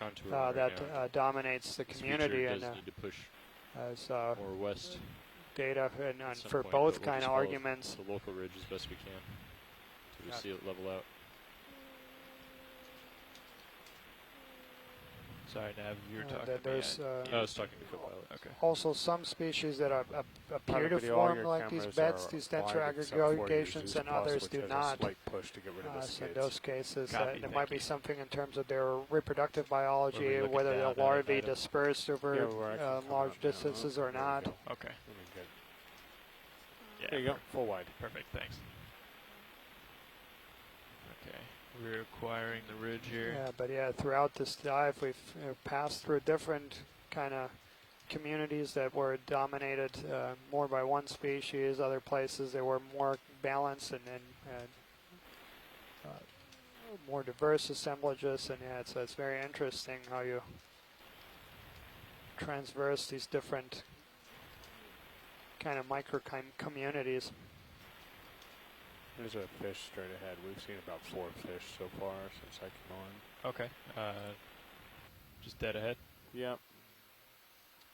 contour that dominates the community, and need to push as more west data and for point, both we'll kind of arguments. The local ridge as best we can to just see it level out. Sorry, Nav, you were talking to there's, me. I was talking to co-pilot. Okay. Also, some species that appear to form like these beds, these denser aggregations, and others do not. So in those cases, there might be something in terms of their reproductive biology, whether the larvae dispersed over large distances or not. Okay. Yeah, there you go, full wide. Perfect, thanks. Okay, we're acquiring the ridge here. Yeah, but yeah, throughout this dive, we've passed through different kind of communities that were dominated more by one species. Other places they were more balanced and more diverse assemblages. And yeah, it's very interesting how you transverse these different kind of micro communities. There's a fish straight ahead. We've seen about 4 fish so far since I came on. Okay. Just dead ahead? Yep.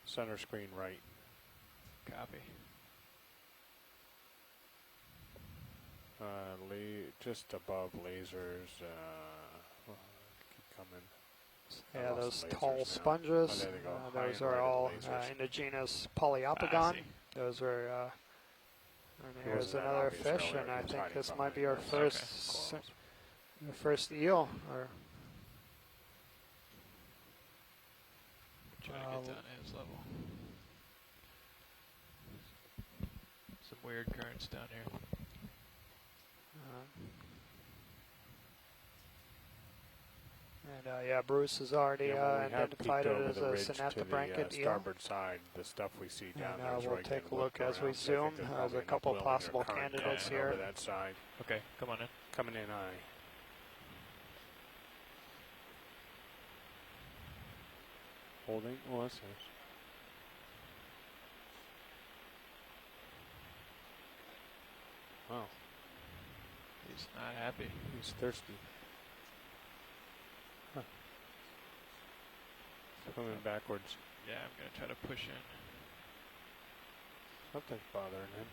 Center screen right. Copy. Just above lasers. Keep coming. Yeah, those tall sponges. Those are all indigenous polyopogon. Those are. And here's another fish, and I think this might be our first eel. Or try to get down to his level. Some weird currents down here. And yeah, Bruce has already identified it as a synaptobranchid eel. Starboard side, the stuff we see down there. And we'll take a look as we zoom. There's a couple possible candidates here. Over that side. Okay, come on in. Coming in, aye. Holding. Oh, that's nice. Wow. He's not happy. He's thirsty. Huh. Coming backwards. Yeah, I'm going to try to push in. Something's bothering him.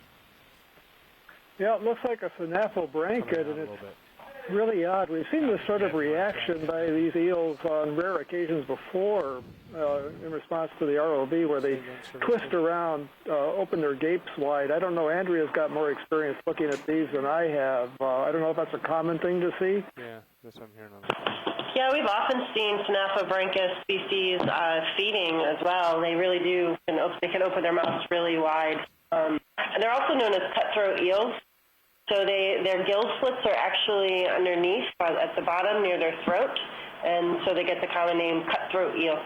Yeah, it looks like a synaptobranchid, and it's really odd. We've seen this sort of reaction by these eels on rare occasions before in response to the ROV, where they twist around, open their gapes wide. I don't know, Andrea's got more experience looking at these than I have. I don't know if that's a common thing to see. Yeah, that's what I'm hearing on the Yeah, we've often seen Synaptobranchus species feeding as well. They really do, they can open their mouths really wide. And they're also known as cutthroat eels. So their gill slits are actually underneath at the bottom near their throat, and so they get the common name cutthroat eel.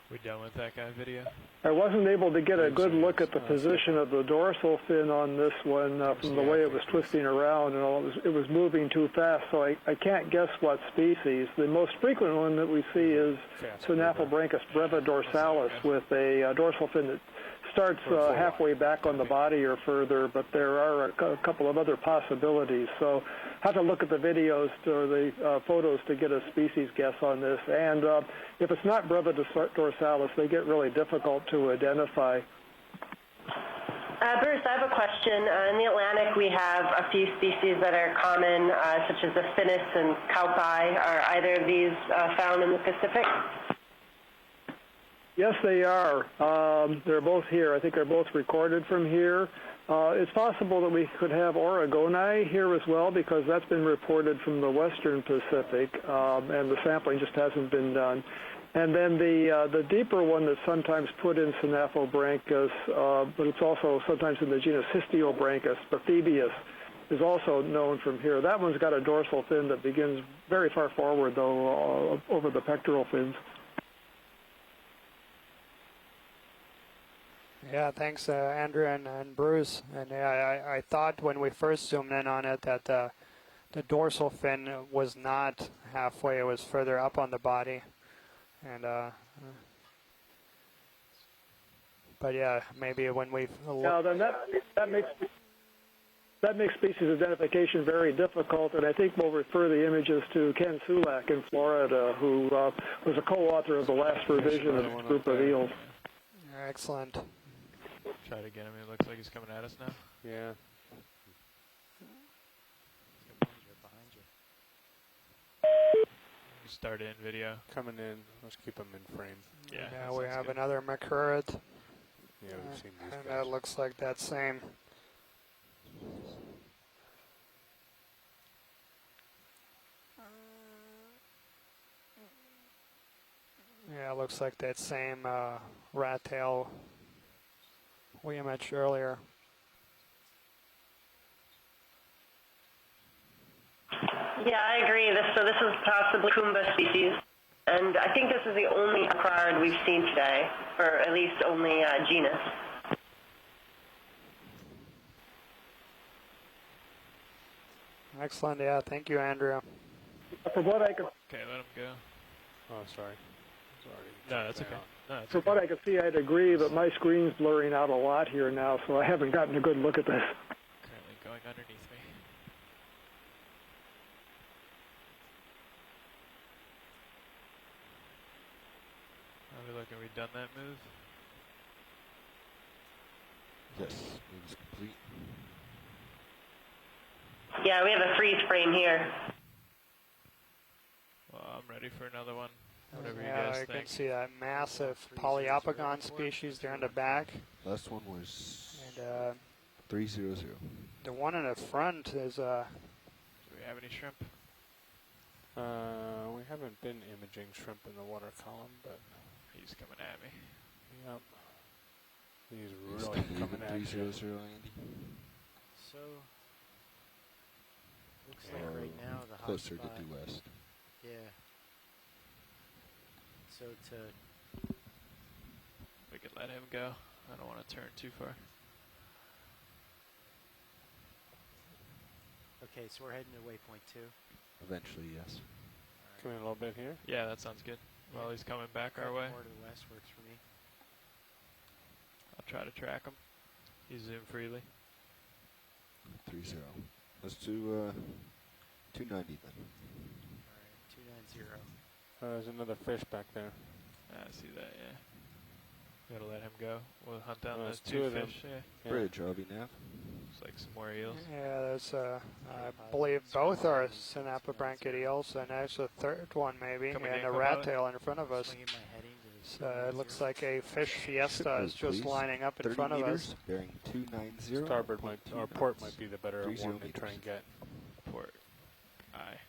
We done with that guy video? I wasn't able to get a good look at the position of the dorsal fin on this one from the way it was twisting around, and it was moving too fast, so I can't guess what species. The most frequent one that we see is Synaptobranchus brevidorsalis with a dorsal fin that starts halfway back on the body or further, but there are a couple of other possibilities. So I have to look at the videos or the photos to get a species guess on this. And if it's not brevidorsalis, they get really difficult to identify. Bruce, I have a question. In the Atlantic, we have a few species that are common, such as the Finis and cowpie. Are either of these found in the Pacific? Yes, they are. They're both here. I think they're both recorded from here. It's possible that we could have Oregoni here as well, because that's been reported from the western Pacific, and the sampling just hasn't been done. And then the deeper one that's sometimes put in Synaptobranchus, but it's also sometimes in the genus Histiobranchus, Bathybius, is also known from here. That one's got a dorsal fin that begins very far forward, though, over the pectoral fins. Yeah, thanks, Andrew and Bruce. And yeah, I thought when we first zoomed in on it that the dorsal fin was not halfway; it was further up on the body. And but yeah, maybe when we've then that makes that makes species identification very difficult, and I think we'll refer the images to Ken Sulak in Florida, who was a co-author of the last revision of this group of eels. Excellent. Try to get him. It looks like he's coming at us now. Yeah. Start in video. Coming in. Let's keep him in frame. Yeah. Now we have another McCurrett. Yeah, we've seen these and guys. that looks like that same. Yeah, it looks like that same rat tail we imaged earlier. Yeah, I agree. So this is possibly Kumba species, and I think this is the only card we've seen today, or at least only genus. Excellent. Yeah, thank you, Andrea. From what I could, Okay, let him go. Oh, sorry. No, that's okay. No, that's from okay. what I could see, I'd agree, but my screen's blurring out a lot here now, so I haven't gotten a good look at this. Currently going underneath me. How are we looking? We done that move? Yes, move is complete. Yeah, we have a freeze frame here. Well, I'm ready for another one. Whatever you Yeah, guys I think. can see that massive Poliopogon species there in the back. Last one was And 300. the one in the front is Do we have any shrimp? We haven't been imaging shrimp in the water column, but He's coming at me. yep. He's really coming at you. 300, Andy. So, looks like right now the hot Closer spot, to due west. yeah. So We could let him go. I don't want to turn too far. okay, so we're heading to waypoint 2. Eventually, yes. Come in a little bit here. Yeah, that sounds good. While he's coming back our way, More to the west works for me. I'll try to track him. You zoom freely. 30. Let's do 290 then. Alright, 290. There's another fish back there. I see that, yeah. We gotta let him go. We'll hunt down There's those two two of them. fish. Yeah. Yeah. Bridge, RV nav. Looks like some more eels. yeah, there's I believe both are Synapobranchid eels, and there's a third one maybe, Coming and in, a come rat on. tail in front of us. Swinging my heading to So it looks like a fish fiesta Ship is just please. lining up in 30 front of meters, us. bearing 290. Starboard might, or 0.2 port knots. might be the better 30 one to try meters. and get. Port. Aye.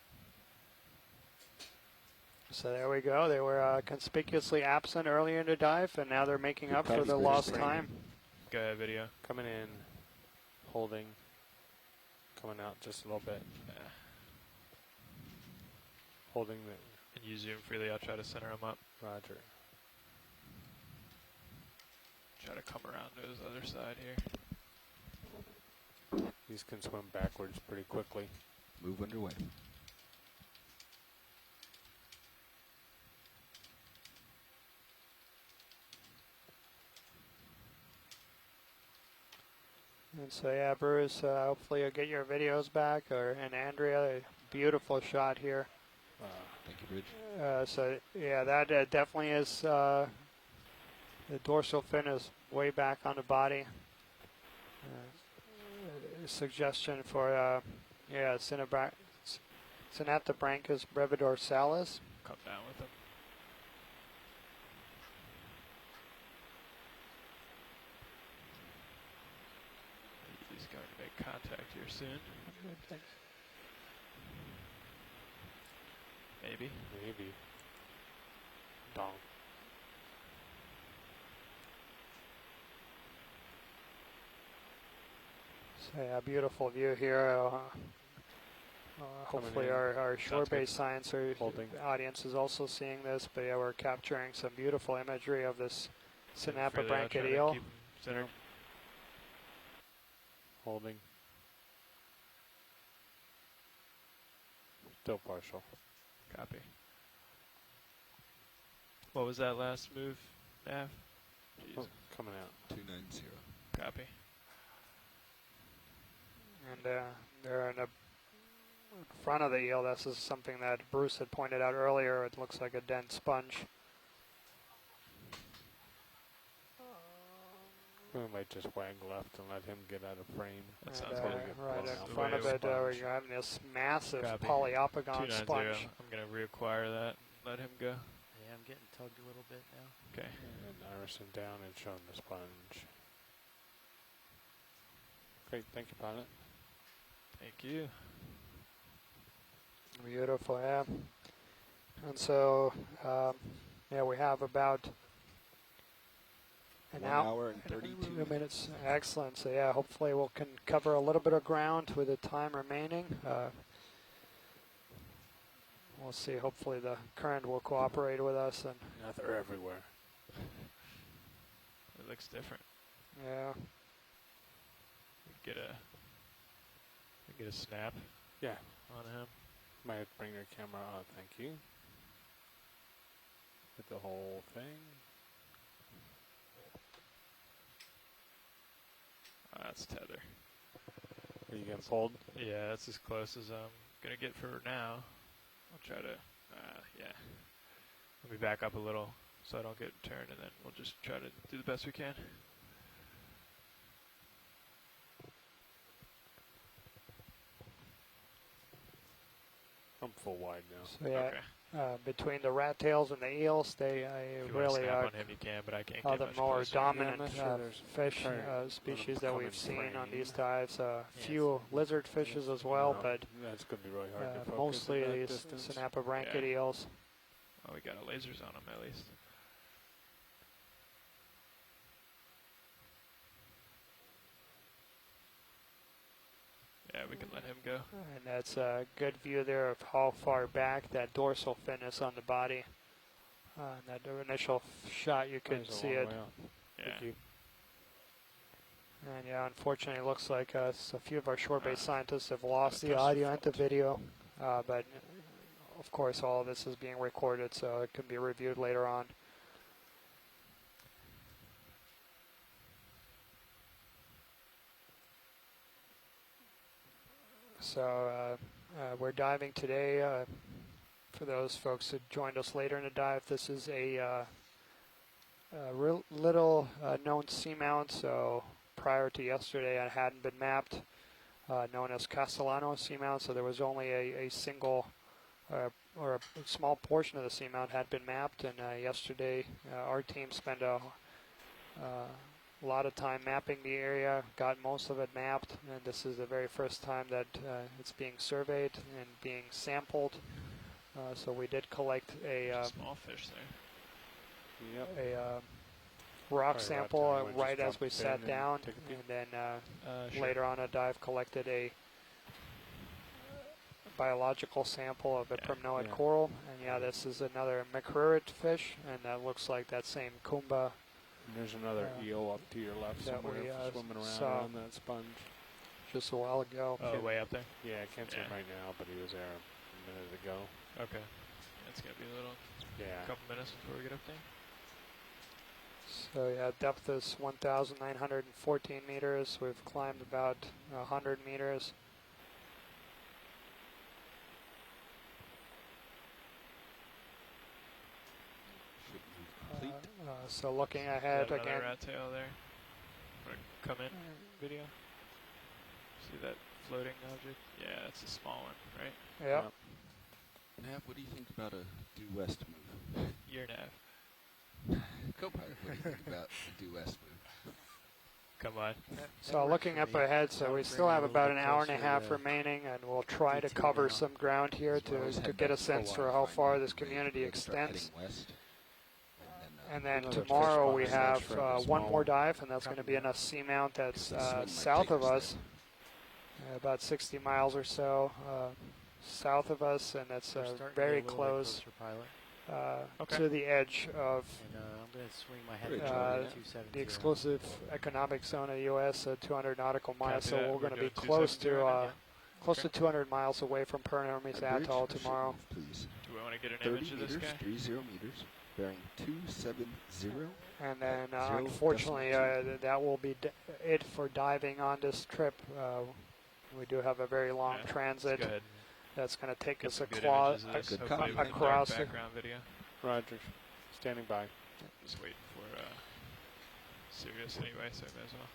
So there we go. They were conspicuously absent earlier in the dive, and now they're making up for the Good lost spring. time. Go ahead, video. Coming in, holding, coming out just a little bit. Yeah. Holding the And you zoom freely. I'll try to center him up. Roger. Try to come around to his other side here. These can swim backwards pretty quickly. Move underway. And so yeah, Bruce, hopefully you'll get your videos back, and Andrea, a beautiful shot here. Thank you, Bridge. So yeah, that definitely is, the dorsal fin is way back on the body. Suggestion for, yeah, Synaptobranchus brevidorsalis. Come down with him. He's going to make contact here soon. Maybe. Maybe. Dong. So yeah, beautiful view here. Hopefully in. our shore-based Sounds science Holding. audience is also seeing this, but yeah, we're capturing some beautiful imagery of this Zoom freely. I'll try Synapobranchid to eel. keep him centered. Holding. Still partial. Copy. What was that last move, Nav? Jeez. Oh, coming out. 290. Copy. And they're in the front of the eel. This is something that Bruce had pointed out earlier. It looks like a dense sponge. We might just wag left and let him get out of frame. That sounds And, good. right That's in the front way of it it, we're having this massive Copy. polyopogon 290. sponge. I'm going to reacquire that. Let him go. Yeah, I'm getting tugged a little bit now. Okay. And Iverson down and showing the sponge. Great, thank you, pilot. Thank you. Beautiful, yeah. And so, yeah, we have about an 1 hour and 32 minutes. Excellent. So yeah, hopefully we can cover a little bit of ground with the time remaining. We'll see. Hopefully the current will cooperate with us. And Yeah, they're everywhere. It looks different. yeah, Get a snap Yeah, on him. might have to bring your camera out, thank you. Hit the whole thing. That's tether. Are you getting pulled? Yeah, that's as close as I'm going to get for now. I'll try to, yeah. Let me back up a little so I don't get turned, and then we'll just try to do the best we can. I'm full wide now. so yeah, Okay. between the rat tails and the eels, they If you want to really snap are on him, you can, but I can't are get the much more closer. dominant Yeah, I'm not sure there's fish probably species let 'em that come we've in seen on frame. these dives. Yeah, Few it's- lizard fishes as well, No, but that's going to be really hard to focus mostly at that these distance. synapobranchid Yeah. eels. Oh, we got a lasers on him at least. Yeah, we can let him go. And that's a good view there of how far back that dorsal fin is on the body. In that initial shot, you could That's a see long it. way out. Yeah. Thank you. And yeah, unfortunately, it looks like a few of our shore-based scientists have lost the that's audio their and the fault. video. But of course, all of this is being recorded, so it can be reviewed later on. So we're diving today. For those folks that joined us later in the dive, this is a real little known seamount. So prior to yesterday, it hadn't been mapped, known as Castellano seamount. So there was only a single or a small portion of the seamount had been mapped. And yesterday, our team spent a lot of time mapping the area, got most of it mapped, and this is the very first time that it's being surveyed and being sampled. So we did collect a Small fish there. Yep. rock Sorry, sample Raptor, you wanna right just as drop we the sat fin and down, take a peek? and then Sure. later on a dive collected a biological sample of a Yeah. primnoid Yeah. coral. And yeah, this is another macrurit fish, and that looks like that same Kumba. And there's another eel up to your left that somewhere we, swimming saw. around that sponge. Just a while ago. Oh, way up there? Yeah, I can't see him Yeah. right now, but he was there a minute ago. Okay. It's going to be a little Yeah. couple minutes before we get up there. So yeah, depth is 1,914 meters. We've climbed about 100 meters. should be complete. So looking ahead Got another again. rat tail there. Come in video. See that floating object? Yeah, that's a small one, right? Yeah. Yep. Nav, what do you think about a due west move? Your nav. Co-pilot, what do you think about a due west move? Come on. So looking up ahead, so we still have about an hour and a half remaining, and we'll try to cover some ground here Well, I always to head get a back sense full for line, how find far out this the range, community we're gonna start heading extends. west. And then Another tomorrow fish we box have search for the one small more one. dive, and that's going to be in a seamount that's This one might south take of us us, about 60 miles or so south of us, and it's We're starting to very get a little bit close closer, pilot. Okay. to the edge of And I'm going to swing my head Bridge, to right? 270. the exclusive economic zone of the U.S., 200 nautical miles. Copy So that. we're We're going to be doing close 270 right now, to yeah. close Okay. to 200 miles away from Pernamis Bridge, Atoll ship tomorrow. move, please. Do we want to get an 30 image of this meters, guy? 30 meters, bearing 270. And then, 0.2. unfortunately, that will be it for diving on this trip. We do have a very long transit. Go ahead. That's going to take us Across the background video. Roger. Standing by. Just waiting for Sirius anyway, so I may as well.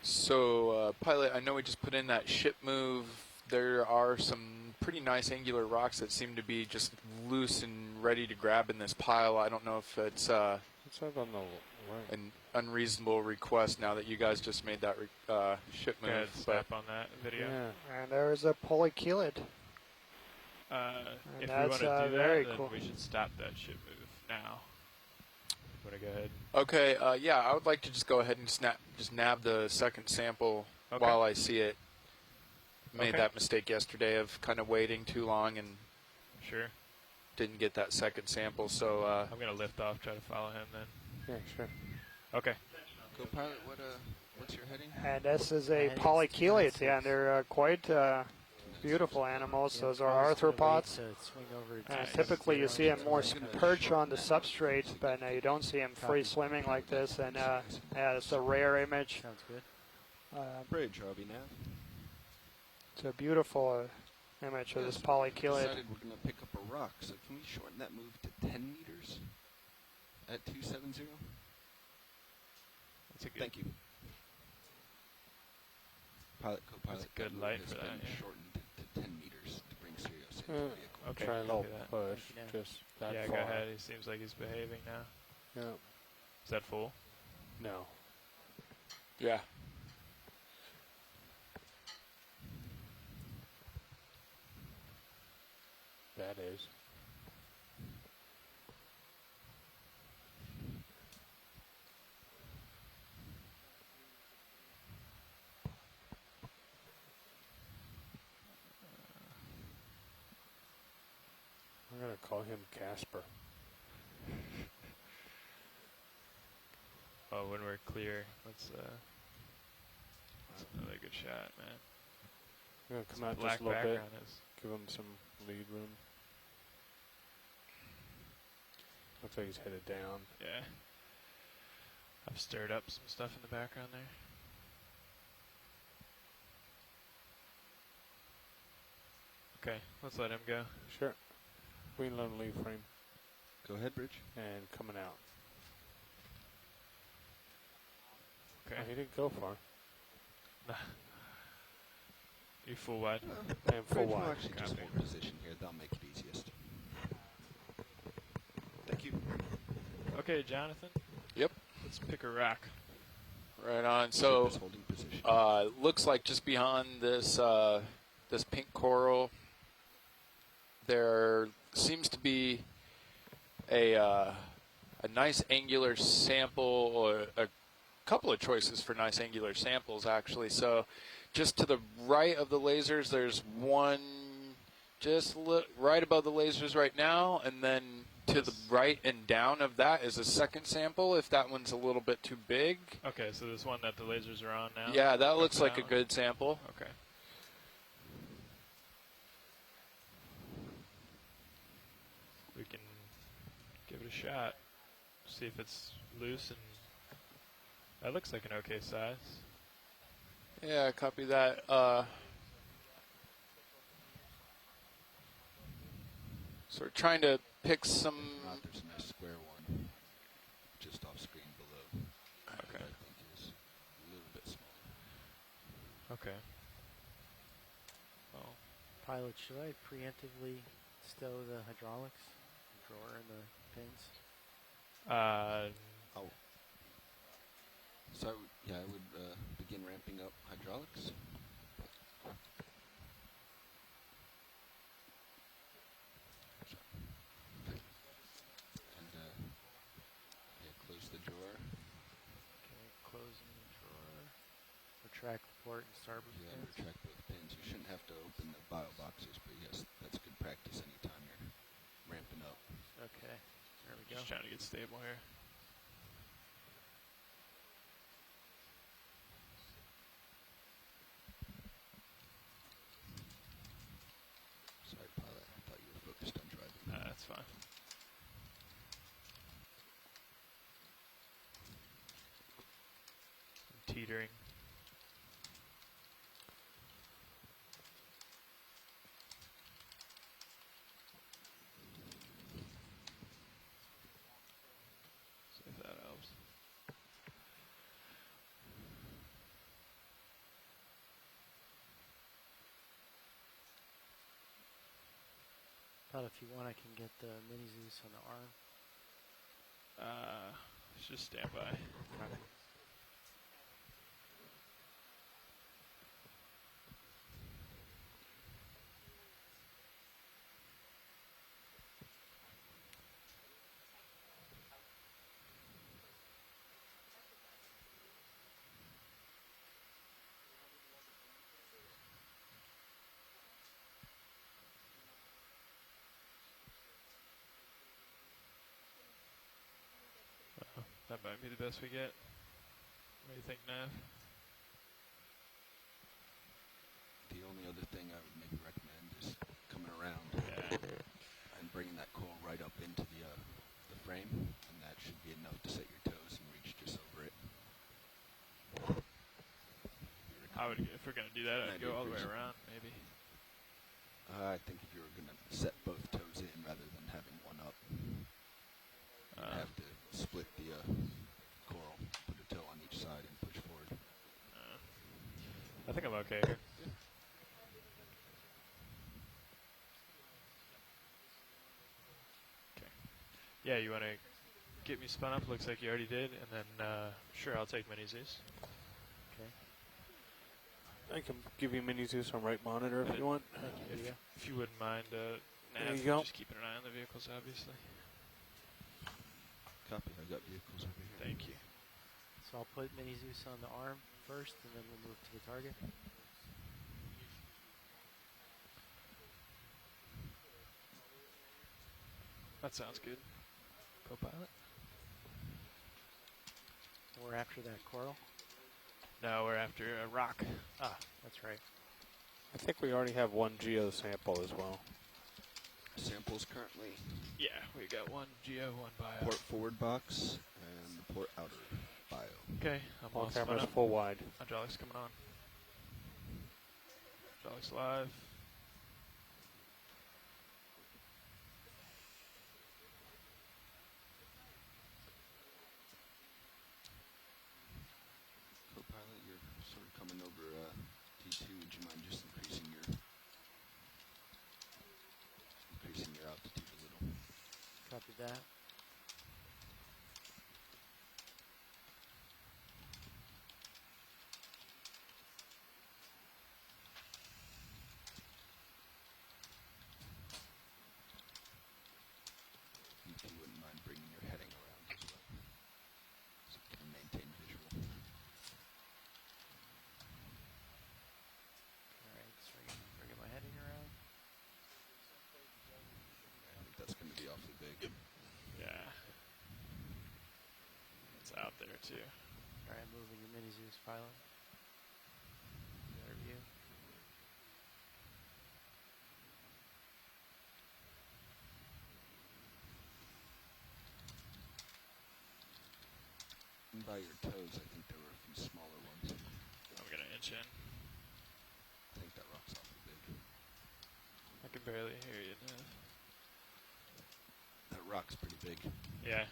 So, pilot, I know we just put in that ship move. There are some pretty nice angular rocks that seem to be just loose and ready to grab in this pile. I don't know if it's It's up on the right. an unreasonable request now that you guys just made that ship move. Go ahead, snap on that video. Yeah. And there's a polychelid. If we want to do that, very then cool. we should stop that ship move now. Want to go ahead? Okay, yeah, I would like to just go ahead and just nab the second sample while I see it. Made that mistake yesterday of kind of waiting too long and didn't get that second sample. So I'm gonna lift off, try to follow him then. Yeah, sure. Okay. Co-pilot, what's your heading? And this is a polychelid. Yeah, and they're quite beautiful animals. Those are arthropods. Typically, you see them more perch on the substrate, but you don't see them free swimming like this. And yeah, it's a rare image. Sounds good. Bridge, ROV nav. It's a beautiful image of this We polychelid. decided we're going to pick up a rock, so can we shorten that move to 10 meters at 270? That's a good. Thank you. Pilot, co-pilot. That's a good move light has for that, been yeah. shortened to 10 meters to bring Sirius into the vehicle. Okay. Try a little copy that. push. Thank you, Just that Yeah, far. go ahead. He seems like he's behaving now. Yeah. Is that full? No. yeah. That is. I'm going to call him Casper. Oh, when we're clear, that's another good shot, man. I'm going to come out Black just a little bit. background is. Give him some lead room. Looks like he's headed down. Yeah. I've stirred up some stuff in the background there. Okay, let's let him go. Sure. Queen low lead frame. Go ahead, Bridge. And coming out. Okay. Oh, he didn't go far. You full wide. And full Bridge, we'll wide. actually just hold position here. That'll make it easiest. Thank you. Okay, Jonathan. Yep. Let's pick a rock. Right on. So, Ship is holding position. looks like just beyond this this pink coral, there seems to be a nice angular sample, or a couple of choices for nice angular samples actually. So, just to the right of the lasers, there's one just right above the lasers right now, and then to the right and down of that is a second sample, if that one's a little bit too big. Okay, so this one that the lasers are on now? Yeah, that looks like a one? good sample. Okay. We can give it a shot. See if it's loose, and that looks like an okay size. Yeah, copy that. So we're trying to pick some... There's a nice square one just off screen below. Okay. I think is a little bit smaller. Okay. Well, Pilot, should I preemptively stow the hydraulics drawer and the pins? Oh. So, yeah, I would begin ramping up hydraulics. And, yeah, close the drawer. Okay, closing the drawer. Retract the port and starboard Yeah, pins. retract both pins. You shouldn't have to open the bio boxes, but yes, that's good practice anytime you're ramping up. Okay, there we go. just trying to get stable here. Sorry, pilot. I thought you were focused on driving. That's fine. teetering. See if that helps. Thought if you want, I can get the mini Zeus on the arm. Just stand by. That might be the best we get. What do you think, Nav? The only other thing I would maybe recommend is coming around and bringing that coil right up into the frame, and that should be enough to set your toes and reach just over it. I would, if we're gonna do that, I'd go all the way around, maybe. I think if you were gonna set both toes in rather than having one up, you'd have to split the coral, put a toe on each side, and push forward. I think I'm okay here. Okay. Yeah, you want to get me spun up? Looks like you already did, and then sure, I'll take mini Zeus. Okay. I can give you mini Zeus on right monitor if you want. If you wouldn't mind, there you go. Just keeping an eye on the vehicles, obviously. Copy. I got vehicles over here. Thank you. So I'll put mini Zeus on the arm first, and then we'll move to the target. That sounds good. Co-pilot? We're after that coral? No, we're after a rock. Ah, that's right. I think we already have one geo sample as well. Samples currently. Yeah, we got one geo, one bio. Port forward box and the port outer bio. Okay, I'm All all spun cameras up. full wide. Hydraulics coming on. Hydraulics live. Co-pilot, you're sort of coming over T2. Would you mind just increasing your altitude a little? Copy that. If you wouldn't mind bringing your heading around as well, so you can maintain visual. Alright, so bringing my heading around. I think that's going to be awfully big. Yeah. It's out there too. Alright, moving your mini Zeus pilot. Better view. And by your toes, I think there were a few smaller ones. I'm gonna inch in. I think that rock's awfully big. I can barely hear you, Nav. That rock's pretty big. Yeah.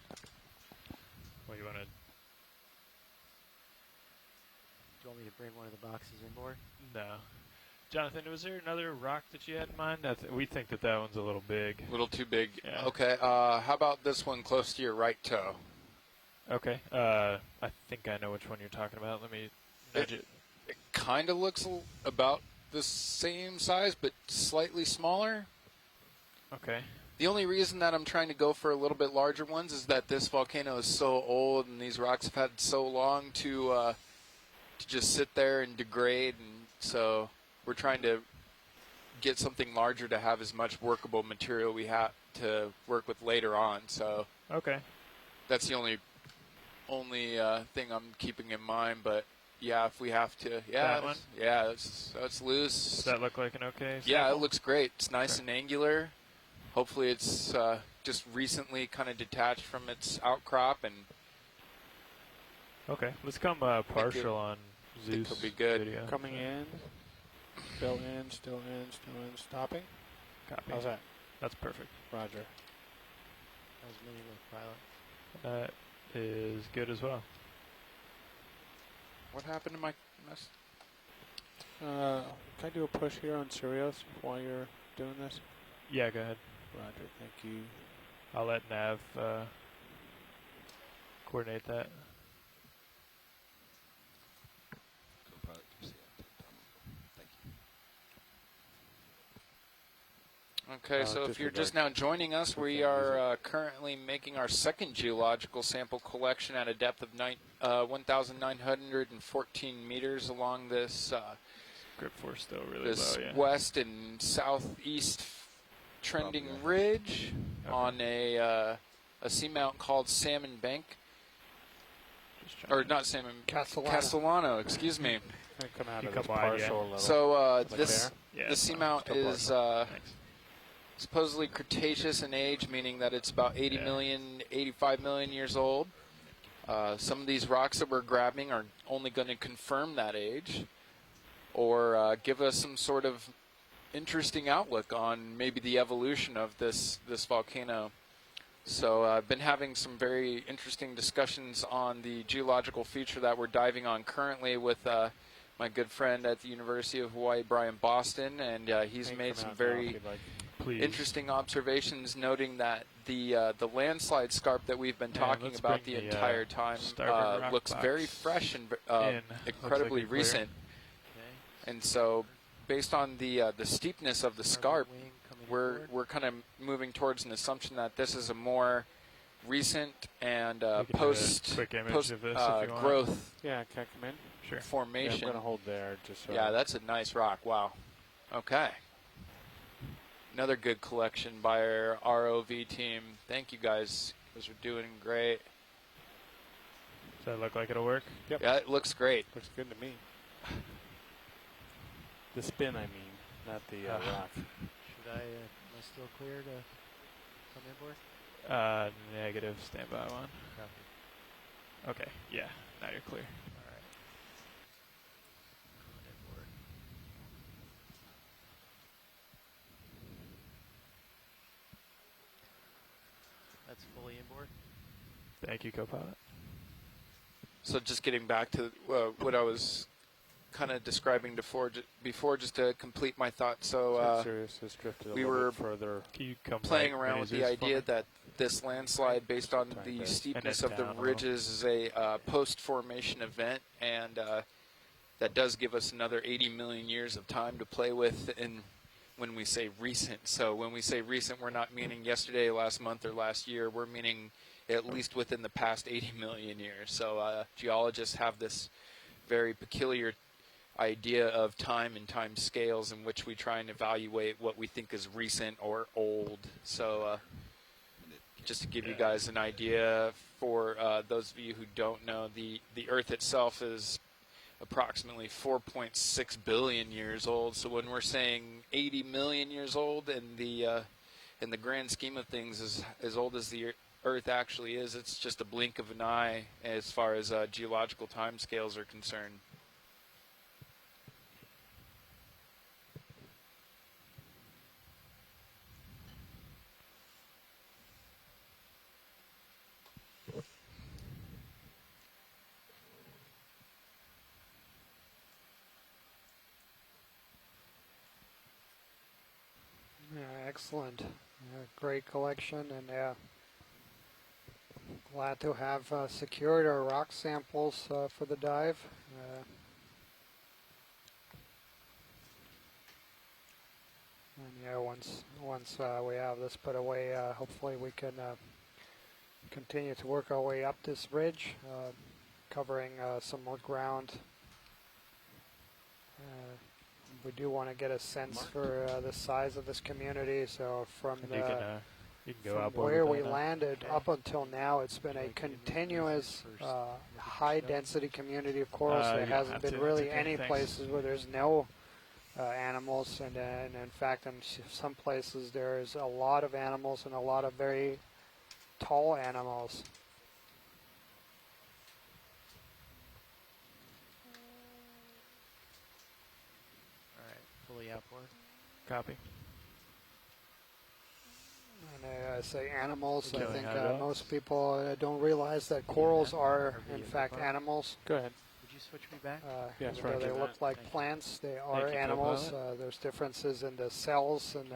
Well, you wanna? Do you want me to bring one of the boxes inboard? No. Jonathan, was there another rock that you had in mind? We think that that one's a little big. A little too big. Yeah. Okay. How about this one close to your right toe? Okay. I think I know which one you're talking about. Let me nudge it. It kind of looks about the same size, but slightly smaller. Okay. The only reason that I'm trying to go for a little bit larger ones is that this volcano is so old, and these rocks have had so long to just sit there and degrade, and so we're trying to get something larger to have as much workable material we have to work with later on. So Okay. that's the only thing I'm keeping in mind. But yeah, if we have to, That one? yeah, it's loose. Does that look like an okay Yeah, sample? it looks great. It's nice Okay. and angular. Hopefully it's just recently kind of detached from its outcrop, and Okay, let's come partial on Zeus could be good. video. Coming in. Still in, still in, still in. Stopping. Copy. How's that? That's perfect. Roger. How's mini look, pilot? That is good as well. What happened to my mess? Can I do a push here on Sirius while you're doing this? Yeah, go ahead. Roger, thank you. I'll let Nav coordinate that. Co-pilot, do you see that? Thank you. Okay, so if you're just now joining us, we are currently making our second geological sample collection at a depth of 1,914 meters along this Grip force still really this low, yeah. west and southeast trending ridge on a seamount called Salmon Bank. Or not Salmon, Castellano, excuse me. Come out You of come this wide, partial yeah. a little. So Like this Yeah, the seamount is supposedly Cretaceous in age, meaning that it's about 80 million, 85 million years old. Some of these rocks that we're grabbing are only going to confirm that age, or give us some sort of interesting outlook on maybe the evolution of this volcano. So I've been having some very interesting discussions on the geological feature that we're diving on currently with my good friend at the University of Hawaii, Brian Boston, and he's made some very interesting observations, noting that the landslide scarp that we've been talking about the entire time looks very fresh and incredibly recent. And so, based on the steepness of the scarp, we're kind of moving towards an assumption that this is a more recent and post growth Yeah, can I come in? Sure. Yeah, formation. I'm going to hold there. Just so Yeah, that's a nice rock. Wow. Okay. Another good collection by our ROV team. Thank you guys. You guys are doing great. Does that look like it'll work? Yep. Yeah, it looks great. Looks good to me. The spin, I mean, not the rock. Should I, am I still clear to come inboard? Negative, standby one. Copy. Okay, yeah, now you're clear. All right. Inboard. That's fully inboard. Thank you, co-pilot. So just getting back to what I was kind of describing before, just to complete my thought. So Sirius has drifted a we little were bit further. Can you come playing right around with the Zeus for idea me? that this landslide, based on the steepness of the down a little. ridges, is a post-formation event, and that does give us another 80 million years of time to play with in when we say recent. So when we say recent, we're not meaning yesterday, last month, or last year. We're meaning at least within the past 80 million years. So geologists have this very peculiar idea of time and time scales in which we try and evaluate what we think is recent or old. So just to give you guys an idea, for those of you who don't know, the Earth itself is approximately 4.6 billion years old. So when we're saying 80 million years old, in the grand scheme of things, as old as the Earth actually is, it's just a blink of an eye as far as geological time scales are concerned. Yeah, excellent. Great collection, and glad to have secured our rock samples for the dive. And yeah, once we have this put away, hopefully we can continue to work our way up this ridge, covering some more ground. We do want to get a sense for the size of this community. So from You can go from up where over we that now. landed up until now, it's been a continuous high-density community of corals. There you don't hasn't have been to. really It's okay, any thanks. places where there's no animals, and in fact, in some places there's a lot of animals and a lot of very tall animals. fully outboard. Copy. And I say animals. I Killing think hydraulics. most people don't realize that corals are, in fact, animals. Go ahead. Would you switch me back? Yes, Even though roger they that. look like Thank you. plants, they are you, animals. co-pilot. There's differences in the cells and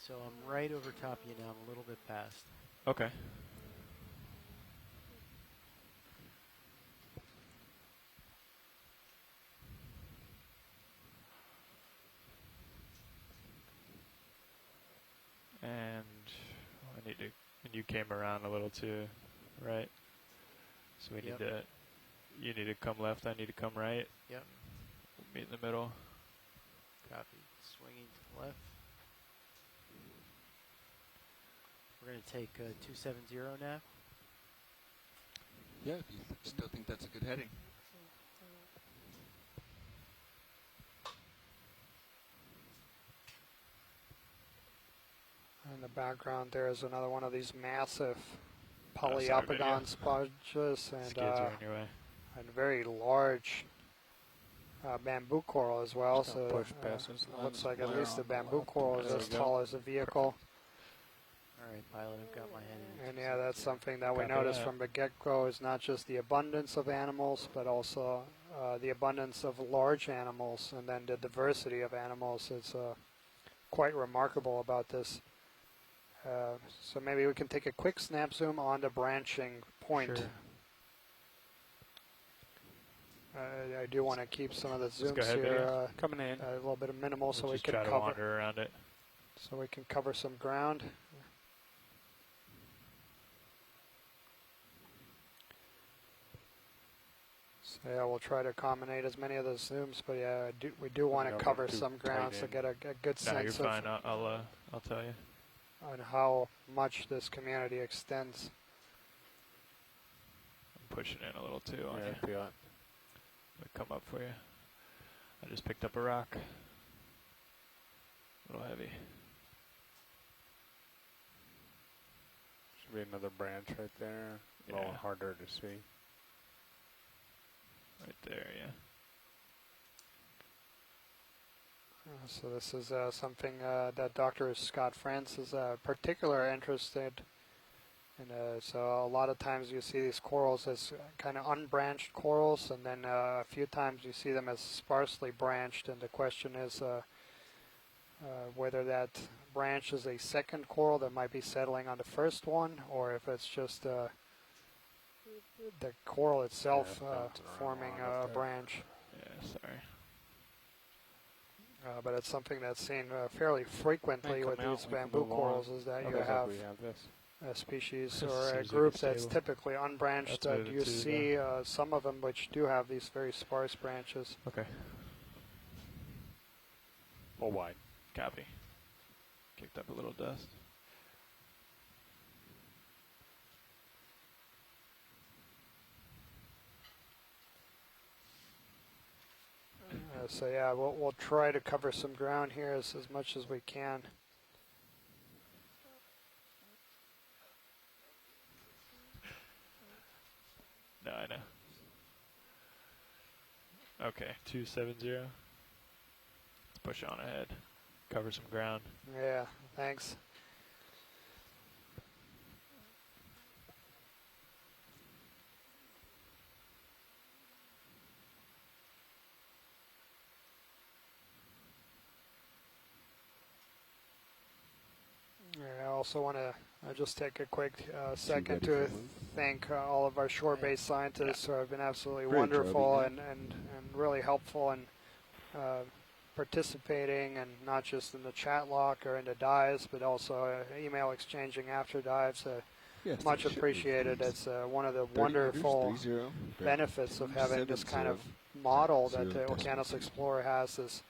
So I'm right over top of you now. I'm a little bit past. Okay. And I need to. And you came around a little too, right? So we Yep. need to. You need to come left. I need to come right. Yep. We'll meet in the middle. Copy. Swinging to the left. We're going to take 270 nav. Yeah, if you still think that's a good heading. in the background there is another one of these massive sorry, polyopogon video. sponges and Skids are in your way. a very large bamboo coral as well. Just So don't push past this it looks line. like at least the bamboo There coral is we as go. tall as a vehicle. All right, pilot, I've got my head in. And yeah, that's something that we Copy noticed that. from the get-go is not just the abundance of animals, but also the abundance of large animals, and then the diversity of animals is quite remarkable about this. So maybe we can take a quick snap zoom on the branching point. Sure. I do want to keep some of the go zooms ahead, here video. Coming in. a little bit of minimal, so We'll we just can try to cover. wander around it. So we can cover some ground. So yeah, we'll try to accommodate as many of those zooms, but yeah, we do want to don't cover want too some ground tight to in. get a good No, you're sense fine. of I'll tell you. on how much this community extends. I'm pushing in a little too on you. Yeah, feel it. I'll come up for you. I just picked up a rock. A little heavy. Should be another branch right there. A little Yeah. harder to see. Right there, yeah. So this is something that Dr. Scott France is particularly interested in. So a lot of times you see these corals as kind of unbranched corals, and then a few times you see them as sparsely branched, and the question is whether that branch is a second coral that might be settling on the first one, or if it's just the coral itself Yeah, bouncing around forming a lot a up there. branch. Yeah, sorry. But it's something that's seen fairly frequently Come with out, these we can bamboo move on. corals, is that you Looks like have we have this. a species This or a seems like group it's that's stable. typically unbranched. That's moving You too, see some of them which do have these very sparse branches. Okay. Full wide. Copy. Kicked up a little dust. So yeah, we'll try to cover some ground here as much as we can. No, I know. Okay, 270. Let's push on ahead. Cover some ground. Yeah, thanks. I also want to just take a quick second to thank all of our shore-based scientists who have been absolutely Great job, wonderful Ethan. and really helpful in participating, and not just in the chat lock or in the dives, but also email exchanging after dives. Yes, Much that should be appreciated. please. It's one of the 30 wonderful meters, 30, benefits of having this kind of 270. model that the Zero Okeanos decimal. Explorer has, this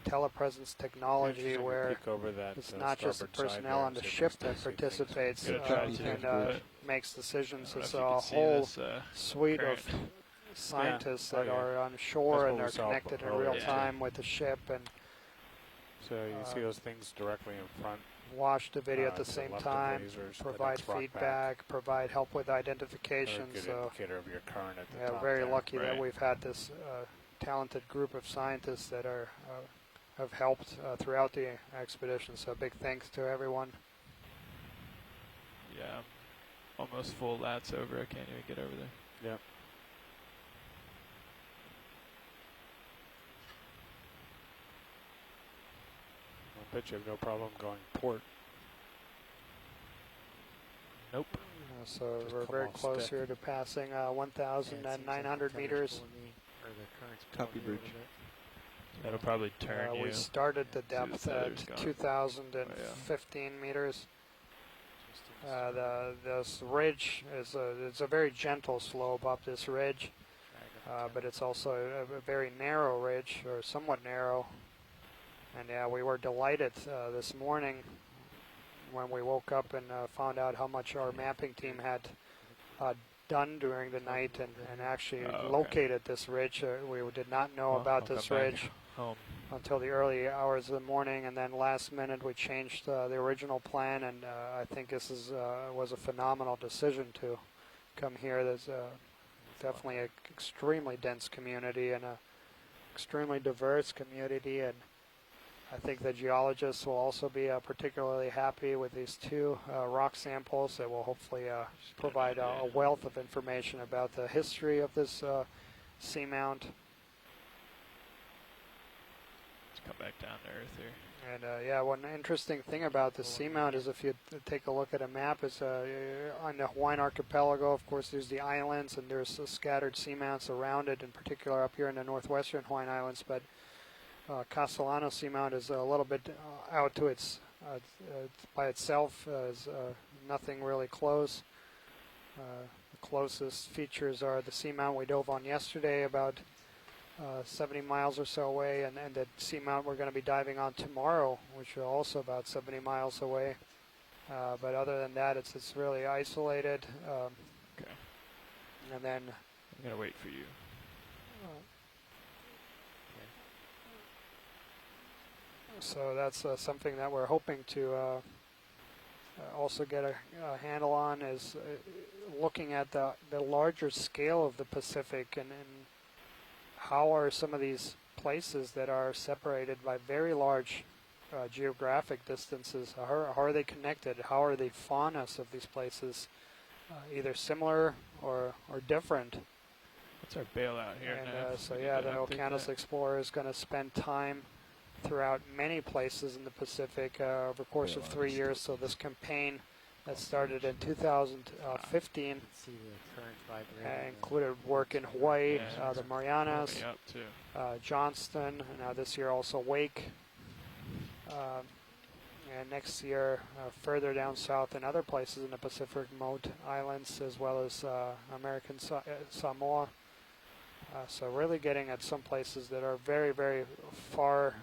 telepresence technology Interesting to where peek over that, it's not just the starboard side personnel there on the and see if ship we that still see participates Gonna try to, and but makes decisions. I don't It's know if you a can see whole this, suite current. of scientists Yeah. Oh, that yeah. are on shore That's and what are we saw connected in earlier, real too. time with the ship and So you see those things directly in front. watch the video at the to same left of time, lasers, the provide next rock back. feedback, provide help with They're a identification. good So indicator of your current at the yeah, top very there. lucky that Right. we've had this talented group of scientists that have helped throughout the expedition. So big thanks to everyone. Yeah, I'm almost full lat's over. I can't even get over there. Yep. I bet you have no problem going port. Nope. So Just we're come very off close stick. here to passing 1,900 meters. Copy, Bridge. That'll probably turn you. We started the See the depth feathers at going. 2,015 meters. This ridge it's a very gentle slope up this ridge, but it's also a very narrow ridge, or somewhat narrow. And yeah, we were delighted this morning when we woke up and found out how much our mapping team had done during the night and actually located this ridge. We did not know about this ridge until the early hours of the morning, and then last minute we changed the original plan, and I think this was a phenomenal decision to come here. There's definitely an extremely dense community and a extremely diverse community, and I think the geologists will also be particularly happy with these two rock samples that will hopefully provide a wealth of information about the history of this seamount. Let's come back down to earth here. And yeah, one interesting thing about the seamount is, if you take a look at a map, is on the Hawaiian archipelago, of course, there's the islands and there's scattered seamounts around it, in particular up here in the northwestern Hawaiian Islands, but Castellano Seamount is a little bit out to its by itself. Is nothing really close. The closest features are the seamount we dove on yesterday, about 70 miles or so away, and the seamount we're going to be diving on tomorrow, which are also about 70 miles away. But other than that, it's really isolated. Okay. And then I'm going to wait for you. So that's something that we're hoping to also get a handle on, is looking at the larger scale of the Pacific, and how are some of these places that are separated by very large geographic distances, how are they connected? How are the faunas of these places either similar or different? What's our bailout here? And so yeah, the Okeanos Explorer is going to spend time throughout many places in the Pacific over the course of 3 years. So this campaign that started in 2015 included work in Hawaii, the Marianas, Johnston, and this year also Wake. And next year further down south in other places in the Pacific, remote islands, as well as American Samoa. So really getting at some places that are very, very far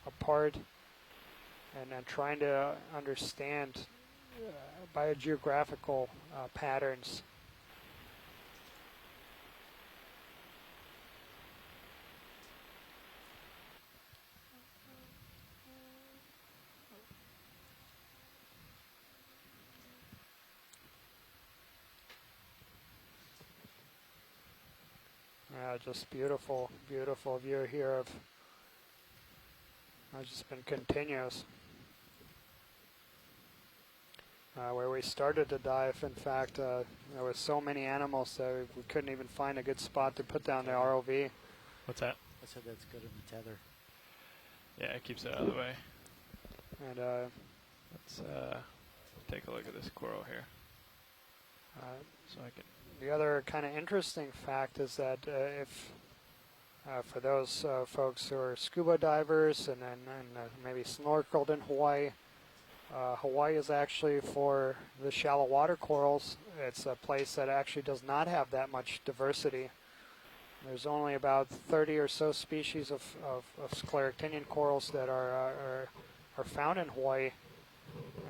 apart, and then trying to understand biogeographical patterns. Just beautiful, beautiful view here of, just been continuous. Where we started to dive, in fact, there were so many animals that we couldn't even find a good spot to put down the ROV. What's that? I said that's good in the tether. Yeah, it keeps it out of the way. And let's take a look at this coral here. So I can. The other kind of interesting fact is that if for those folks who are scuba divers and maybe snorkeled in Hawaii, Hawaii is actually, for the shallow water corals, it's a place that actually does not have that much diversity. There's only about 30 or so species of scleractinian corals that are found in Hawaii.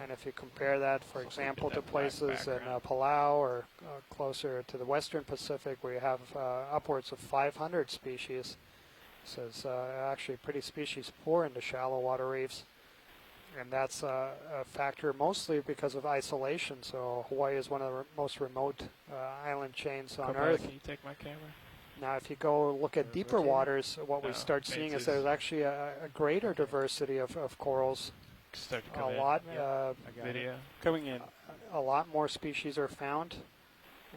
And if you compare that, for example, to places in Palau or closer to the Western Pacific, where you have upwards of 500 species, so it's actually pretty species poor in the shallow water reefs. And that's a factor mostly because of isolation. So Hawaii is one of the most remote island chains on Earth. Can you take my camera? Now, if you go look at deeper waters, what we start seeing is there's actually a greater diversity of corals. Start to A come in. lot, Video. Coming in. a lot more species are found,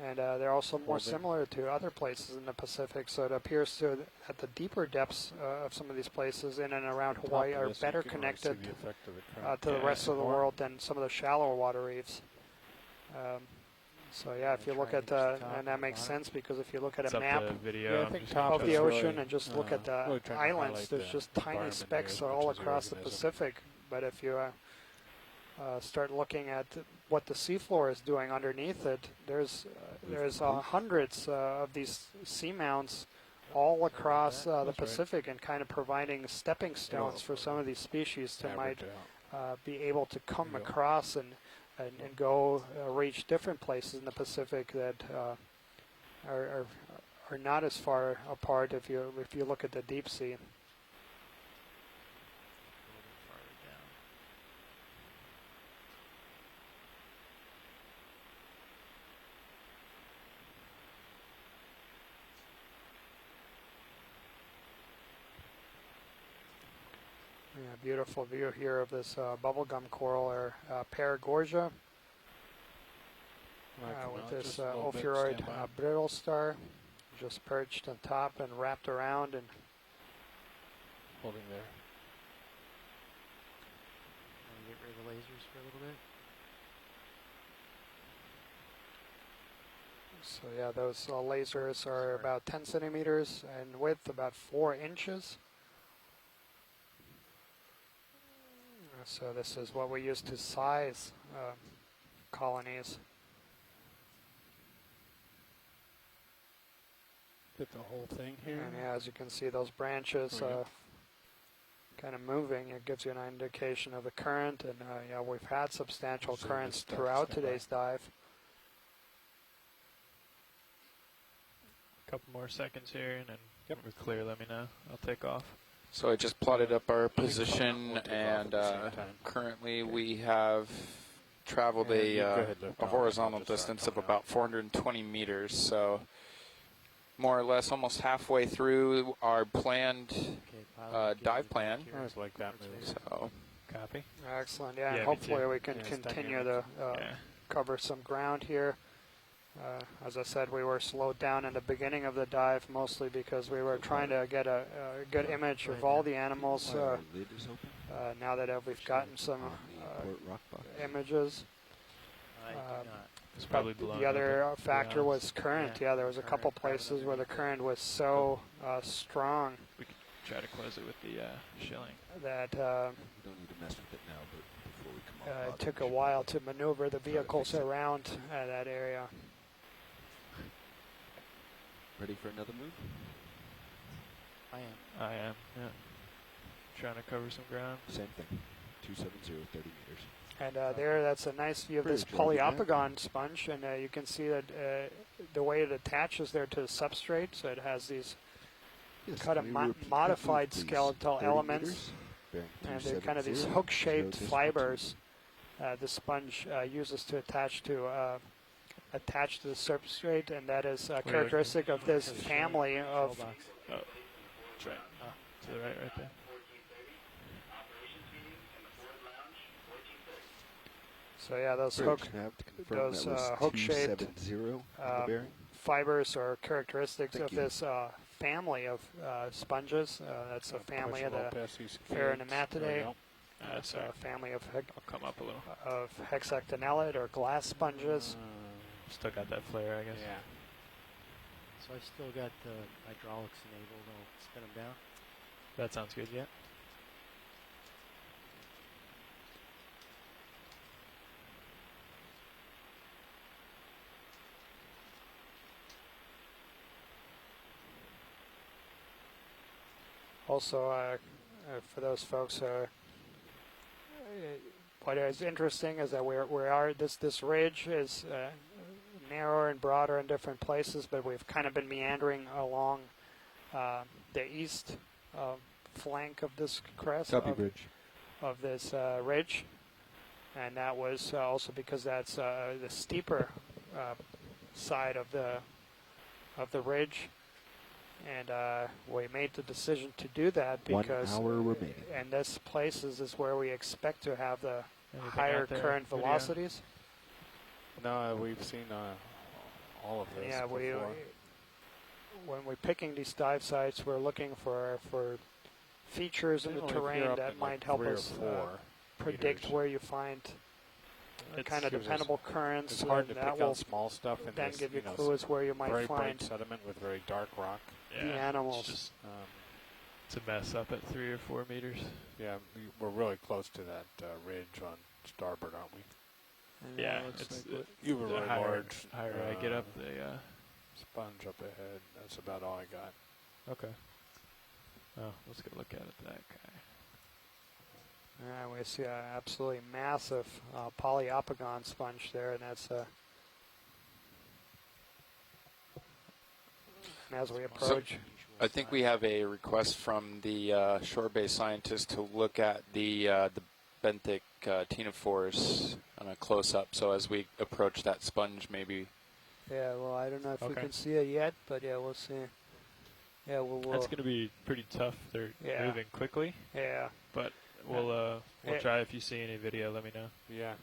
and they're also more similar to other places in the Pacific. So it appears that the deeper depths of some of these places in and around Hawaii are better connected to the rest of the world than some of the shallower water reefs. So yeah, if you look at and that makes sense because if you look at a map The video. of the ocean and just look at the islands, there's just tiny specks all across the Pacific. But if you start looking at what the seafloor is doing underneath it, there's hundreds of these seamounts all across the Pacific and kind of providing stepping stones for some of these species to might be able to come across and go reach different places in the Pacific that are not as far apart if you look at the deep sea. Yeah, beautiful view here of this bubblegum coral, or Paragorgia, with this ophiuroid brittle star, just perched on top and wrapped around and holding there. Want to get rid of the lasers for a little bit? So yeah, those lasers are about 10 centimeters in width, about 4 inches. So this is what we use to size colonies. Get the whole thing here. And yeah, as you can see, those branches kind of moving. It gives you an indication of the current. And yeah, we've had substantial currents throughout today's dive. A couple more seconds here, and then we're clear. Let me know. I'll take off. So I just plotted up our position, and currently we have traveled a horizontal distance of about 420 meters. So more or less almost halfway through our planned dive plan. I was like that move. So copy. Excellent. Yeah, and hopefully we can continue to cover some ground here. As I said, we were slowed down in the beginning of the dive, mostly because we were trying to get a good image of all the animals. Now that we've gotten some images. It's probably the other factor was current. Yeah, there was a couple places where the current was so strong. We could try to close it with the shilling. That We don't need to mess with it now, but before we come off, it took a while to maneuver the vehicles around that area. ready for another move? I am, yeah. Trying to cover some ground. Same thing. 270, 30 meters. And that's a nice view of this Poliopogon sponge, and you can see that the way it attaches there to the substrate, so it has these kind of modified skeletal elements, and they're kind of these hook-shaped fibers the sponge uses to attach to the substrate, and that is characteristic of this family of... Oh, that's right. To the right there. So yeah, those hook-shaped fibers are characteristics of this family of sponges. That's a family of the Pheronematidae. That's a family of hexactinellid or glass sponges. Still got that flare, I guess. Yeah. So I still got the hydraulics enabled. I'll spin them down. That sounds good, yeah. Also, for those folks, what is interesting is that this ridge is narrower and broader in different places, but we've kind of been meandering along the east flank of this crest of this ridge, and that was also because that's the steeper side of the ridge. And we made the decision to do that because 1 hour remaining. in this places is where we expect to have the Anything higher out there, current video? velocities. No, we've seen all of this Yeah, before. when we're picking these dive sites, we're looking for features in the Generally, if you're terrain up that in, might like, help 3 or us 4 predict meters. where you find kind of gives us- dependable currents. It's hard to and that pick will out small stuff in then this, give you know, clues where you might very find bright sediment with very dark rock. Yeah, the animals. It's just it's a mess up at 3 or 4 meters. Yeah, we're really close to that ridge on starboard, aren't we? And Yeah, looks it's like You have a the really higher, large higher I get up, the sponge up ahead. That's about all I got. okay. Oh, let's go look at it. That guy. we see an absolutely massive polyopogon sponge there, and that's and as we approach. I think we have a request from the shore-based scientist to look at the benthic ctenophores on a close-up. So as we approach that sponge, maybe. Yeah, well, I don't know if we Okay. can see it yet, but yeah, we'll see. Yeah, we'll That's going to be pretty tough. They're Yeah. moving quickly, yeah. but we'll Yeah. try. If you see any video, let me know. Yeah.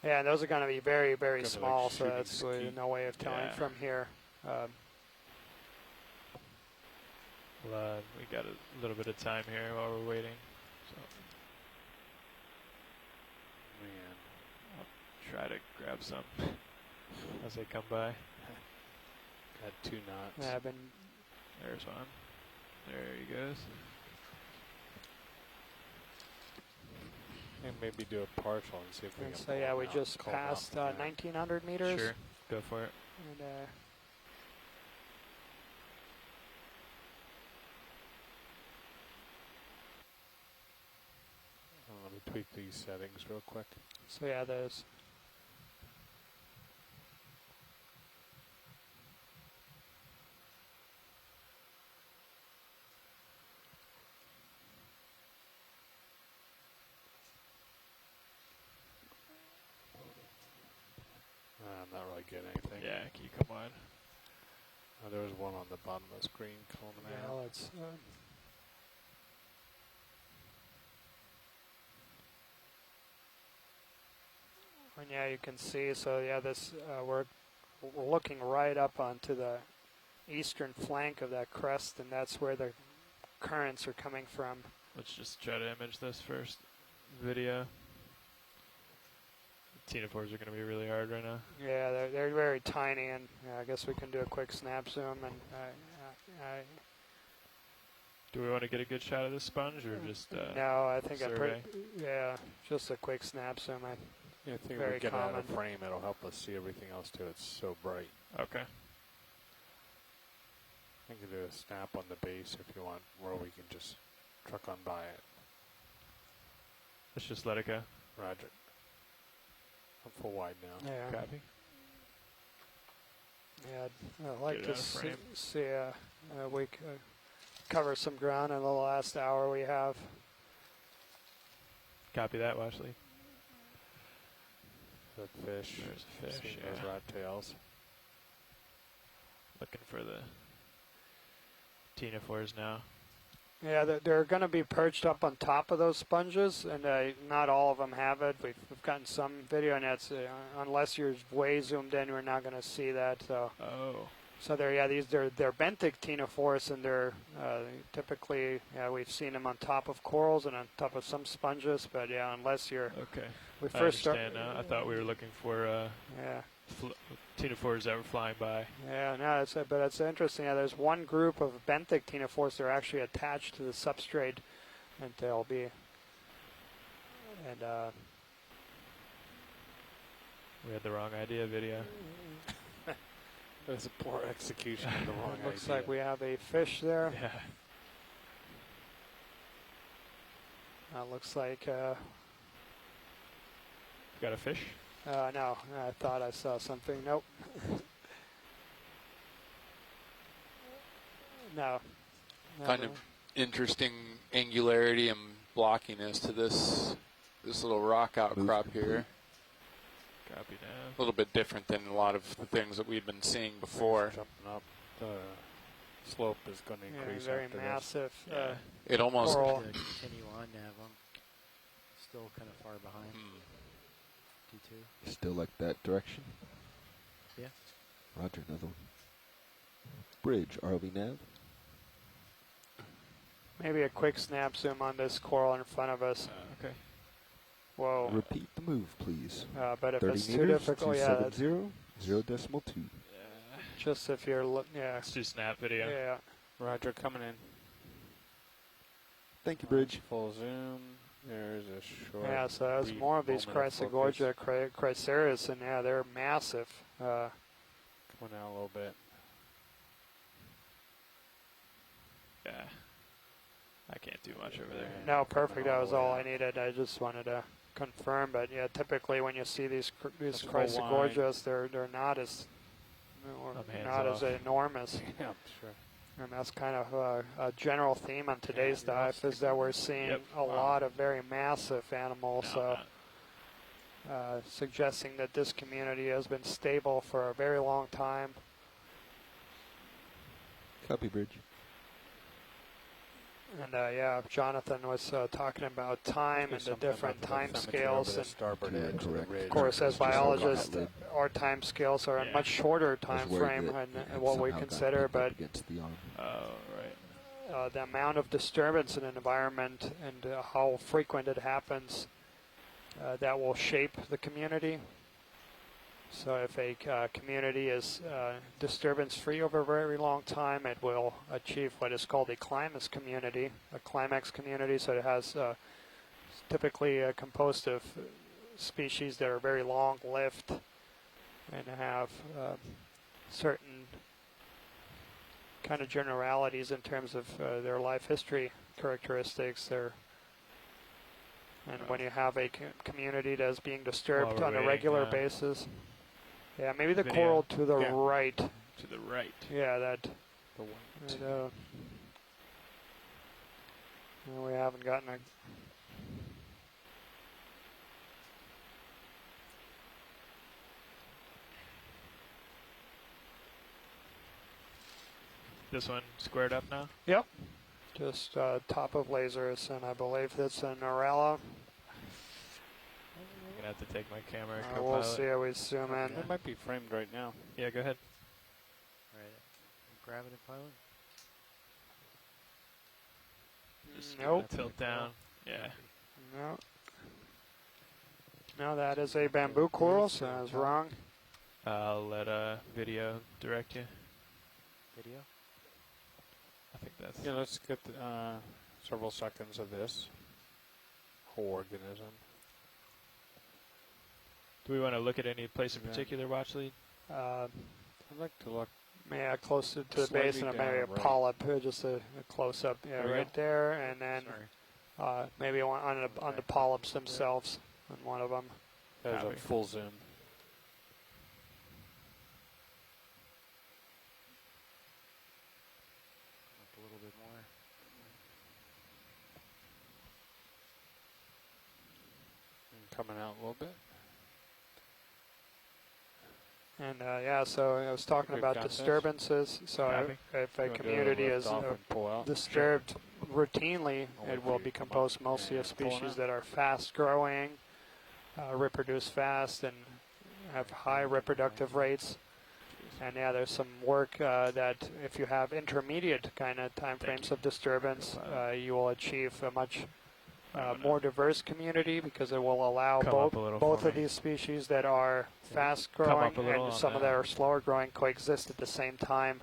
Yeah, and those are going to be very, very Gonna be like small, so shooting that's skeet. no way of telling Yeah. from here. We got a little bit of time here while we're waiting, so Man. I'll try to grab some as they come by. Got 2 knots. Yeah, I've been. There's one. There he goes. And maybe do a partial and see if we And can so yeah, pull we them out, just call them out passed from there. 1,900 meters. Sure, go for it. And Let me tweak these settings real quick. so yeah, there's. I'm not really getting anything. Yeah, can you come on? Oh, there was one on the bottom of the screen coming Yeah, out. let's. And yeah, you can see. So yeah, this we're looking right up onto the eastern flank of that crest, and that's where the currents are coming from. Let's just try to image this first video. Ctenophores are going to be really hard right now. Yeah, they're very tiny, and I guess we can do a quick snap zoom. And Do we want to get a good shot of this sponge or just no, I think survey? yeah, just a quick snap zoom. Yeah, I think if Very we get it out of common. frame, it'll help us see everything else too. It's so bright. Okay. I can do a snap on the base if you want, where we can just truck on by it. Let's just let it go. Roger. I'm full wide now. Yeah, Copy. yeah, I'd like Get it to out of frame. see we cover some ground in the last hour we have. Copy that, Washley. That fish. There's a fish, Seeing yeah. those rat tails. Looking for the ctenophores now. Yeah, they're going to be perched up on top of those sponges, and not all of them have it. We've gotten some video, and that's unless you're way zoomed in, we're not going to see that. So, they're benthic ctenophores, and they're typically we've seen them on top of corals and on top of some sponges. But yeah, unless you're Okay. we I first understand now. I thought we were looking for ctenophores that were flying by. Yeah, no, but it's interesting. Yeah, there's one group of benthic ctenophores that are actually attached to the substrate, and they'll be. And We had the wrong idea video. It was a poor execution of the wrong looks idea. like we have a fish there. Yeah. Looks like. Got a fish? No, I thought I saw something. Nope. No. Kind of interesting angularity and blockiness to this little rock outcrop here. Copy now. A little bit different than a lot of the things that we've been seeing before. Jumping up the slope is going to increase very after massive. It almost coral. To continue on, Nav. I'm still kind of far behind. D2. Still like that direction? Yeah. Roger, another one. Bridge, ROV nav. Maybe a quick snap zoom on this coral in front of us. Okay. Whoa. Repeat the move, please. But if 30 it's too meters, difficult, yeah. 270, 0.2. Just if you're, yeah. Let's do snap video. Yeah. Roger, coming in. Thank you, Bridge. Full zoom. There's a short. Yeah, so there's more of these Chrysogorgia Chrysaris, and yeah, they're massive. Coming out a little bit. Yeah. I can't do much over there. No, perfect. That was all I needed. I just wanted to confirm. But yeah, typically when you see these Chrysogorgias, they're not as enormous. Yeah, sure. And that's kind of a general theme on today's dive is that we're seeing a lot of very massive animals, suggesting that this community has been stable for a very long time. Copy, Bridge. And yeah, Jonathan was talking about time and the different time scales. And of course, as biologists, our time scales are a much shorter time frame than what we consider, but the amount of disturbance in an environment and how frequent it happens, that will shape the community. So if a community is disturbance-free over a very long time, it will achieve what is called a climax community. So it has typically composed of species that are very long-lived and have certain kind of generalities in terms of their life history characteristics. And when you have a community that is being disturbed on a regular basis. Yeah, maybe the coral to the right. To the right. Yeah, that. The white. We haven't gotten a. This one squared up now? Yep. Just top of lasers, and I believe it's an Norella. I'm going to have to take my camera. We'll see how we zoom in. It might be framed right now. Yeah, go ahead. Right. Gravity pilot? Just nope. Tilt down. Yeah. No. No, that is a bamboo coral, so I was wrong. I'll let video direct you. Video? I think that's... Yeah, let's get several seconds of this whole organism. Do we want to look at any place in particular, watch lead? I'd like to look. Yeah, closer to the base, and maybe a polyp, just a close-up. Yeah, right there, and then maybe on the polyps themselves, on one of them. There's a full zoom. Up a little bit more. Coming out a little bit. And yeah, so I was talking about disturbances. So if a community is disturbed routinely, it will be composed mostly of species that are fast-growing, reproduce fast, and have high reproductive rates. And yeah, there's some work that if you have intermediate kind of time frames of disturbance, you will achieve a much more diverse community, because it will allow both of these species that are fast growing and some of that are slower growing coexist at the same time.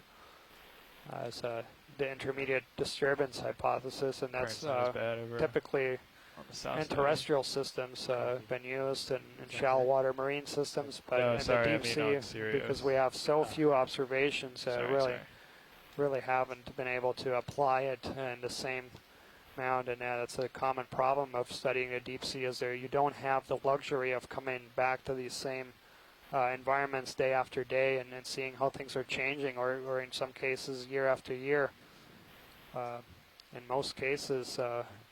As the intermediate disturbance hypothesis, and that's typically in terrestrial systems been used in shallow water marine systems, but in the deep sea, because we have so few observations, really haven't been able to apply it in the same amount. And that's a common problem of studying the deep sea, is you don't have the luxury of coming back to these same environments day after day and seeing how things are changing, or in some cases year after year. In most cases,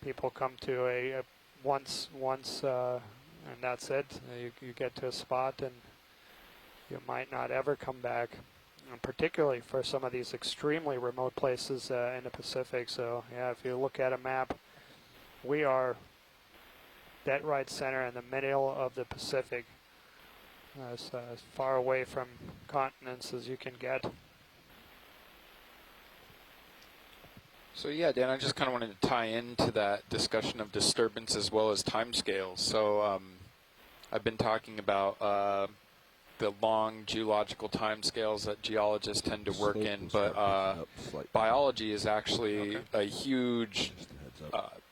people come to a once, and that's it. You get to a spot and you might not ever come back. and particularly for some of these extremely remote places in the Pacific. So yeah, if you look at a map, we are dead right center in the middle of the Pacific, as far away from continents as you can get. So yeah, Dan, I just kind of wanted to tie into that discussion of disturbance as well as timescales. So I've been talking about the long geological timescales that geologists tend to work in, but biology is actually a huge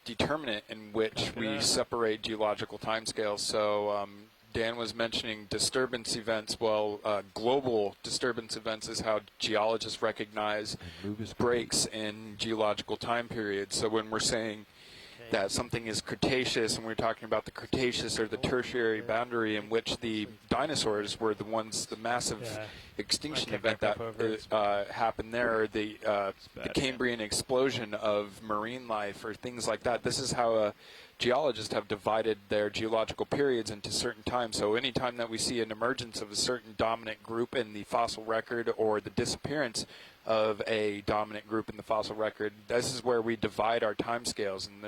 determinant in which we separate geological timescales. So Dan was mentioning disturbance events. Well, global disturbance events is how geologists recognize breaks in geological time periods. So when we're saying that something is Cretaceous, and we're talking about the Cretaceous or the tertiary boundary in which the dinosaurs were the ones, the massive extinction event that happened there, or the Cambrian explosion of marine life or things like that. This is how geologists have divided their geological periods into certain times. So any time that we see an emergence of a certain dominant group in the fossil record or the disappearance of a dominant group in the fossil record, this is where we divide our timescales, and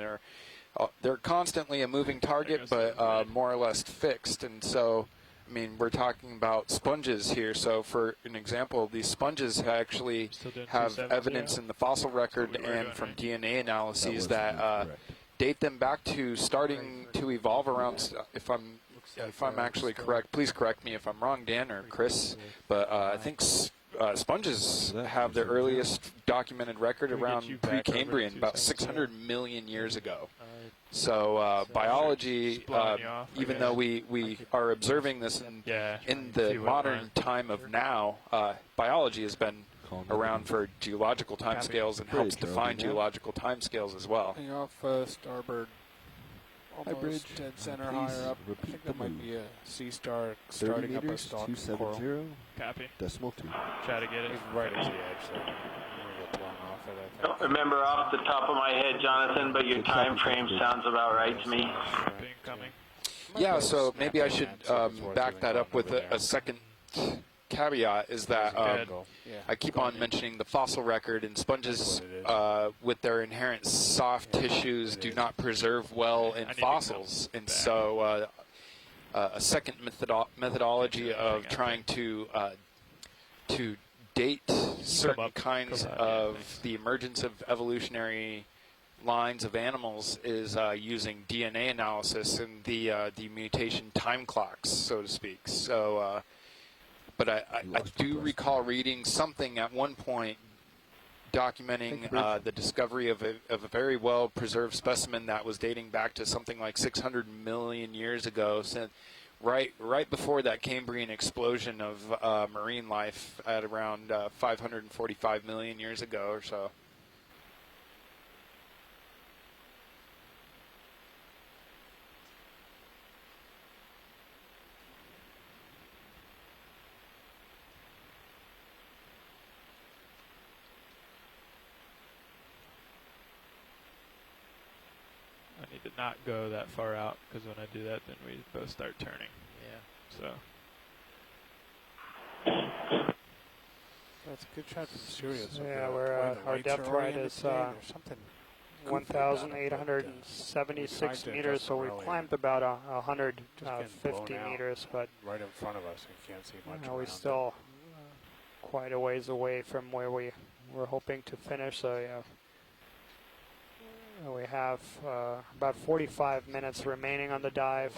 they're constantly a moving target, but more or less fixed. And so, I mean, we're talking about sponges here. So for an example, these sponges actually have evidence in the fossil record and from DNA analyses that date them back to starting to evolve around, if I'm actually correct, please correct me if I'm wrong, Dan or Chris, but I think sponges have their earliest documented record around Precambrian, about 600 million years ago. So biology, even though we are observing this in the modern time of now, biology has been around for geological timescales and helps define geological timescales as well. Off starboard, almost dead center, higher up. I think that might be a sea star starting up a stalk coral. Copy. Decimal 2. Try to get it. He's right at the edge, so I'm going to get blown off of that. Don't remember off the top of my head, Jonathan, but your time frame sounds about right to me. Coming. Yeah, so maybe I should back that up with a second caveat, is that I keep on mentioning the fossil record, and sponges with their inherent soft tissues do not preserve well in fossils, and so a second methodology of trying to date certain kinds of the emergence of evolutionary lines of animals is using DNA analysis and the mutation time clocks, so to speak. So but I do recall reading something at one point documenting the discovery of a very well-preserved specimen that was dating back to something like 600 million years ago, so right before that Cambrian explosion of marine life at around 545 million years ago or so. I need to not go that far out, because when I do that, then we both start turning. Yeah. So. That's a good shot from Syria. So yeah, our depth right is 1,876 meters, so we climbed about 150 meters, but right in front of us, you can't see much. We're still quite a ways away from where we were hoping to finish. So yeah. We have about 45 minutes remaining on the dive.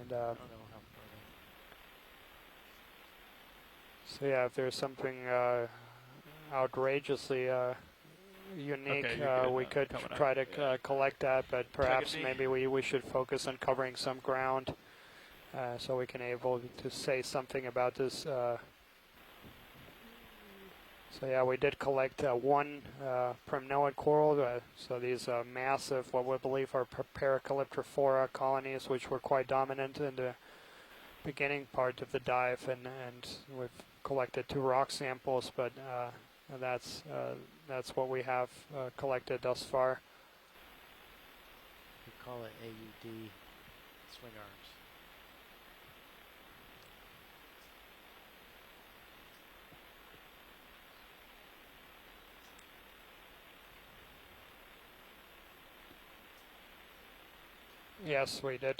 And so yeah, if there's something outrageously unique, we could try to collect that, but perhaps maybe we should focus on covering some ground so we can able to say something about this. So yeah, we did collect one primnoid coral, so these massive, what we believe are Paracalyptrophora colonies, which were quite dominant in the beginning part of the dive, and we've collected 2 rock samples, but that's what we have collected thus far. We call it AUD swing arms. Yes, we did